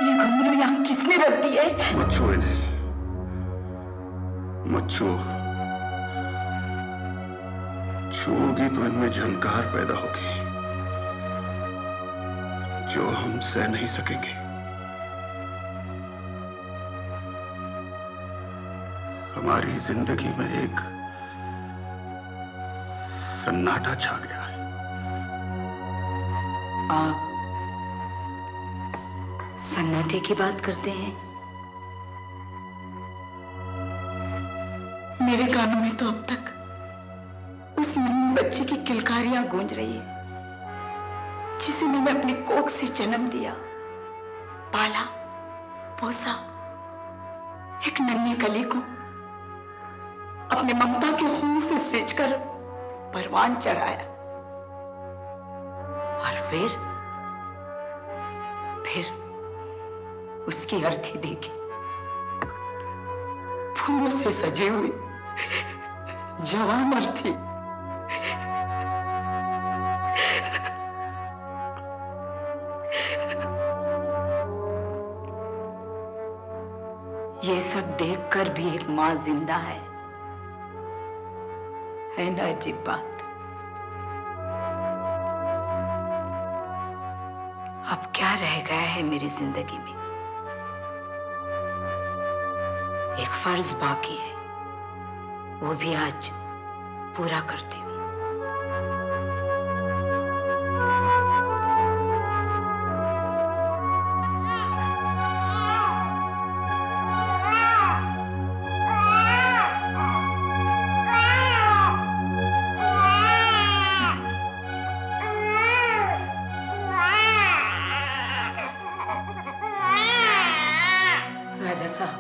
ये घुंघरू यहाँ किसने रख दी है? मत छो इन्हें, मत छो। छूओगी तो इनमें झनकार पैदा होगी जो हम सह नहीं सकेंगे। हमारी जिंदगी में एक सन्नाटा छा गया है। आप सन्नाटे की बात करते हैं? मेरे कानों में तो अब तक उस नन्ही बच्ची की किलकारियां गूंज रही है जिसे मैंने अपनी कोख से जन्म दिया, पाला, पोसा, एक नन्ही कली को अपने ममता के खून से सिंचकर परवान चढ़ाया और फिर उसकी अर्थी देखी। फूलों से सजी हुई जवान अर्थी। ये सब देखकर भी एक मां जिंदा है ना अजीब बात? अब क्या रह गया है मेरी जिंदगी में? एक फर्ज बाकी है, वो भी आज पूरा करती हूँ। राजा साहब,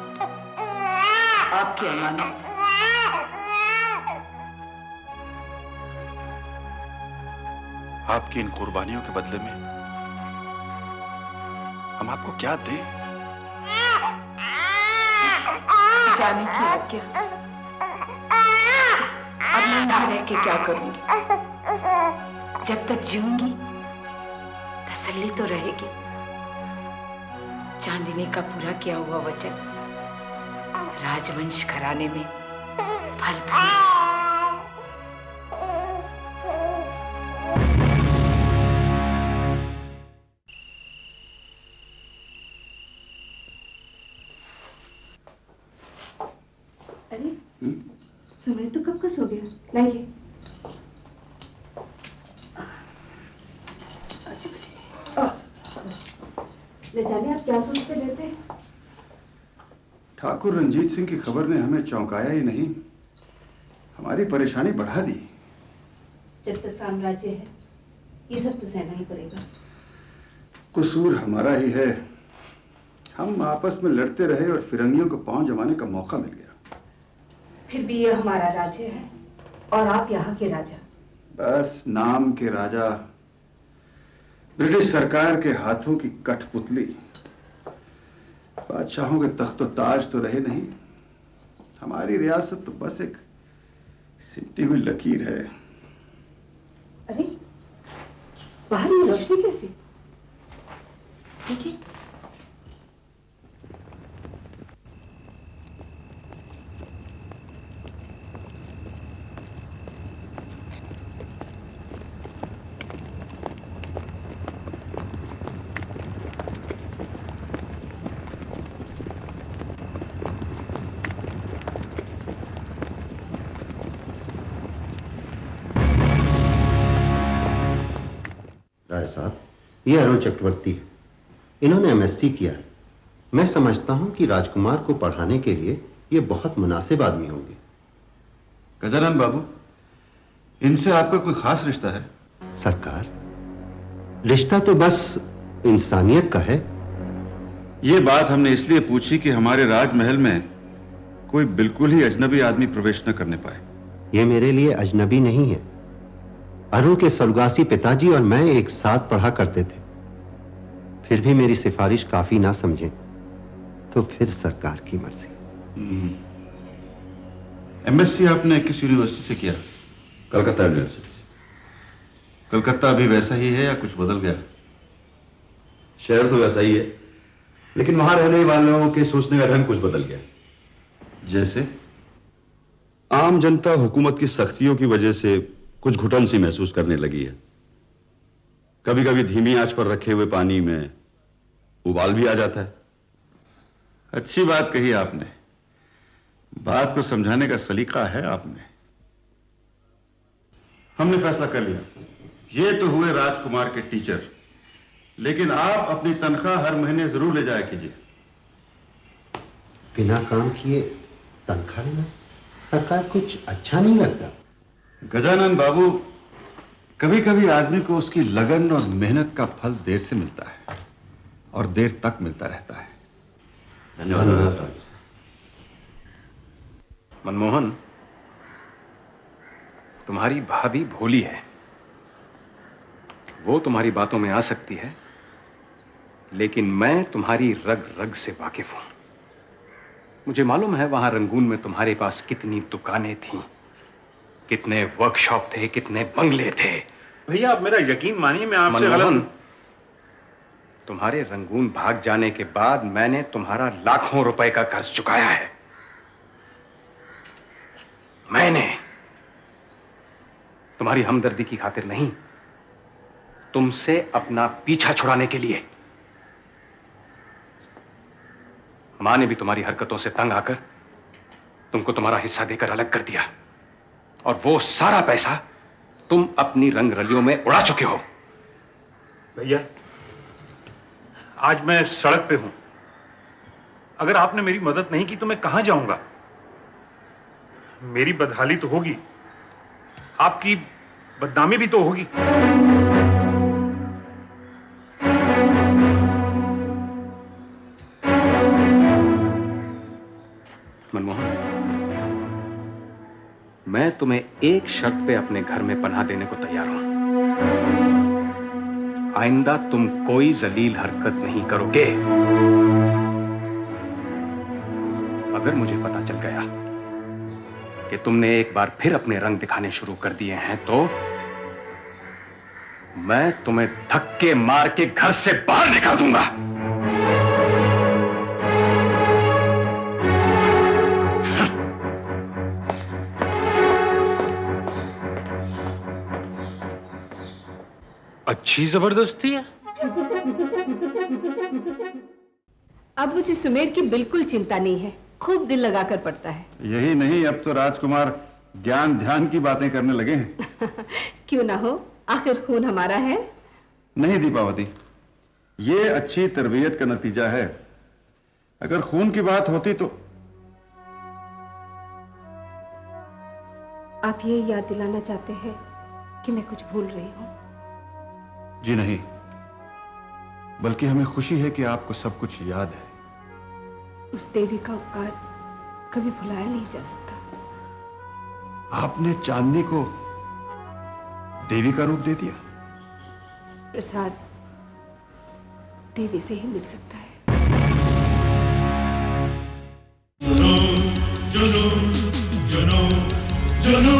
आपकी अमानत। आपकी इन कुर्बानियों के बदले में हम आपको क्या दें? जाने की आज्ञा। अब मैं यहाँ रह के क्या करूंगी? जब तक जीऊंगी तसल्ली तो रहेगी। चांदनी का पूरा किया हुआ वचन राजवंश घराने में फल फूले। अरे सुमित तो कब का सो गया? लाइए। ले जाने, आप क्या सोचते रहते हैं? ठाकुर रंजीत सिंह की खबर ने हमें चौंकाया ही नहीं, हमारी परेशानी बढ़ा दी। जब तक साम्राज्य है ये सब तो सहना ही पड़ेगा। कसूर हमारा ही है, हम आपस में लड़ते रहे और फिरंगियों को पांव जमाने का मौका मिल गया। फिर भी ये हमारा राज्य है और आप यहाँ के राजा। बस नाम के राजा, ब्रिटिश सरकार के हाथों की कठपुतली। बादशाहों के तख्त ताज तो रहे नहीं, हमारी रियासत तो बस एक सिमटी हुई लकीर है। अरे बाहर ये रोशनी कैसी? ठीक है। राय साहब, ये अरुण चक्रवर्ती है। इन्होंने एमएससी किया है। मैं समझता हूं कि राजकुमार को पढ़ाने के लिए ये बहुत मुनासिब आदमी होंगे। गजानन बाबू, इनसे आपका कोई खास रिश्ता है? सरकार, रिश्ता तो बस इंसानियत का है। ये बात हमने इसलिए पूछी कि हमारे राजमहल में कोई बिल्कुल ही अजनबी आदमी प्रवेश न करने पाए। ये मेरे लिए अजनबी नहीं है। अरुण के स्वर्गवासी पिताजी और मैं एक साथ पढ़ा करते थे। फिर भी मेरी सिफारिश काफी ना समझे तो फिर सरकार की मर्जी। एमएससी आपने किस यूनिवर्सिटी से किया? कलकत्ता यूनिवर्सिटी से। कलकत्ता अभी वैसा ही है या कुछ बदल गया? शहर तो वैसा ही है, लेकिन वहां रहने वालों के सोचने का ढंग कुछ बदल गया। जैसे? आम जनता हुकूमत की सख्तियों की वजह से कुछ घुटन सी महसूस करने लगी है। कभी कभी धीमी आंच पर रखे हुए पानी में उबाल भी आ जाता है। अच्छी बात कही आपने। बात को समझाने का सलीका है आप में। हमने फैसला कर लिया। ये तो हुए राजकुमार के टीचर, लेकिन आप अपनी तनख्वाह हर महीने जरूर ले जाया कीजिए। बिना काम किए तनख्वाह लेना सरकार कुछ अच्छा नहीं लगता। गजानन बाबू, कभी कभी आदमी को उसकी लगन और मेहनत का फल देर से मिलता है और देर तक मिलता रहता है। धन्यवाद साहब। मनमोहन, तुम्हारी भाभी भोली है। वो तुम्हारी बातों में आ सकती है, लेकिन मैं तुम्हारी रग रग से वाकिफ हूं। मुझे मालूम है वहां रंगून में तुम्हारे पास कितनी दुकानें थीं, कितने वर्कशॉप थे, कितने बंगले थे। भैया आप मेरा यकीन मानिए, मैं आपसे मनमोहन, गलत। तुम्हारे रंगून भाग जाने के बाद मैंने तुम्हारा लाखों रुपए का कर्ज चुकाया है। मैंने तुम्हारी हमदर्दी की खातिर नहीं, तुमसे अपना पीछा छुड़ाने के लिए। मां ने भी तुम्हारी हरकतों से तंग आकर तुमको तुम्हारा हिस्सा देकर अलग कर दिया, और वो सारा पैसा तुम अपनी रंग रलियों में उड़ा चुके हो। भैया आज मैं सड़क पे हूं। अगर आपने मेरी मदद नहीं की तो मैं कहां जाऊंगा? मेरी बदहाली तो होगी, आपकी बदनामी भी तो होगी। मनमोहन, मैं तुम्हें एक शर्त पे अपने घर में पनाह देने को तैयार हूं। आइंदा तुम कोई जलील हरकत नहीं करोगे। अगर मुझे पता चल गया कि तुमने एक बार फिर अपने रंग दिखाने शुरू कर दिए हैं तो मैं तुम्हें धक्के मार के घर से बाहर निकाल दूंगा। अच्छी जबरदस्ती है। अब मुझे सुमेर की बिल्कुल चिंता नहीं है, खूब दिल लगाकर पढ़ता है। यही नहीं, अब तो राजकुमार ज्ञान ध्यान की बातें करने लगे हैं। क्यों ना हो, आखिर खून हमारा है। नहीं दीपावती, ये अच्छी तरबियत का नतीजा है। अगर खून की बात होती तो आप ये याद दिलाना चाहते हैं कि मैं कुछ भूल रही हूं? जी नहीं, बल्कि हमें खुशी है कि आपको सब कुछ याद है। उस देवी का उपकार कभी भुलाया नहीं जा सकता। आपने चांदनी को देवी का रूप दे दिया। प्रसाद देवी से ही मिल सकता है। जुनू जुनू जुनू जुनू